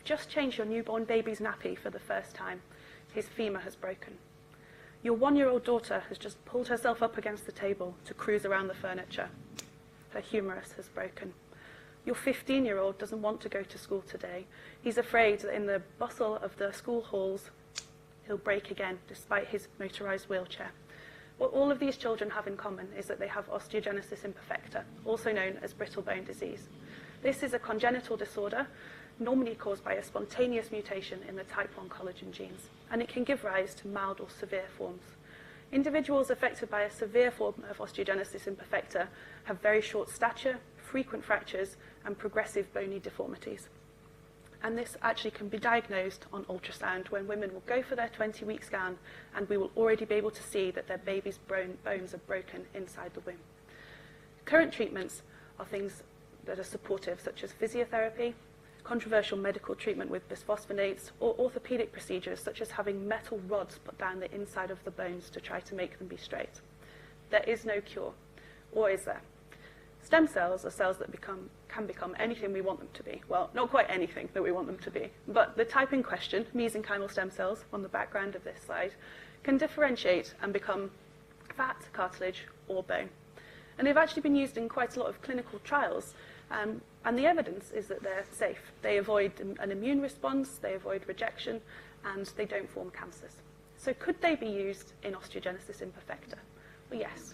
just changed your newborn baby's nappy for the first time. His femur has broken. Your 1-year-old daughter has just pulled herself up against the table to cruise around the furniture. Her humerus has broken. Your 15-year-old doesn't want to go to school today. He's afraid that in the bustle of the school halls, he'll break again, despite his motorized wheelchair. What all of these children have in common is that they have osteogenesis imperfecta, also known as brittle bone disease. This is a congenital disorder, normally caused by a spontaneous mutation in the type 1 collagen genes, and it can give rise to mild or severe forms. Individuals affected by a severe form of osteogenesis imperfecta have very short stature, frequent fractures, and progressive bony deformities. And this actually can be diagnosed on ultrasound, when women will go for their 20-week scan, and we will already be able to see that their baby's bones are broken inside the womb. Current treatments are things that are supportive, such as physiotherapy, controversial medical treatment with bisphosphonates, or orthopedic procedures such as having metal rods put down the inside of the bones to try to make them be straight. There is no cure, or is there? Stem cells are cells that can become anything we want them to be. Well, not quite anything that we want them to be, but the type in question, mesenchymal stem cells, on the background of this slide, can differentiate and become fat, cartilage, or bone. And they've actually been used in quite a lot of clinical trials, and the evidence is that they're safe. They avoid an immune response, they avoid rejection, and they don't form cancers. So could they be used in osteogenesis imperfecta? Well, yes.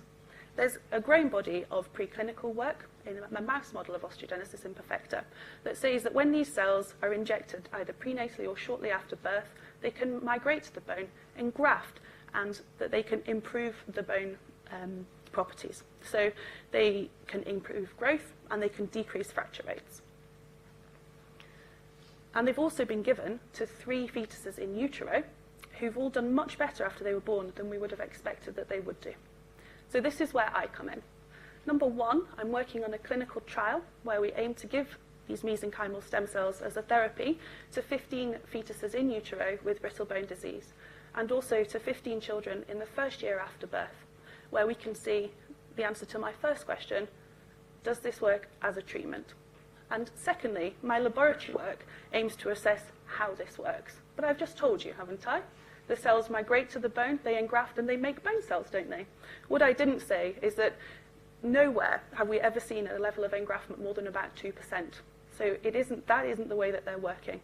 There's a growing body of preclinical work in a mouse model of osteogenesis imperfecta that says that when these cells are injected either prenatally or shortly after birth, they can migrate to the bone and graft, and that they can improve the bone properties. So they can improve growth and they can decrease fracture rates. And they've also been given to 3 fetuses in utero who've all done much better after they were born than we would have expected that they would do. So this is where I come in. Number 1, I'm working on a clinical trial where we aim to give these mesenchymal stem cells as a therapy to 15 fetuses in utero with brittle bone disease, and also to 15 children in the first year after birth, where we can see the answer to my first question: does this work as a treatment? And secondly, my laboratory work aims to assess how this works. But I've just told you, haven't I? The cells migrate to the bone, they engraft, and they make bone cells, don't they? What I didn't say is that nowhere have we ever seen a level of engraftment more than about 2%. So that isn't the way that they're working.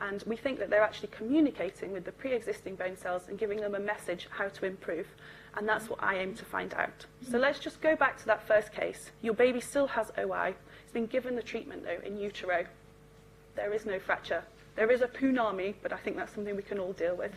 And we think that they're actually communicating with the pre-existing bone cells and giving them a message how to improve. And that's what I aim to find out. So let's just go back to that first case. Your baby still has OI. It's been given the treatment, though, in utero. There is no fracture. There is a punami, but I think that's something we can all deal with.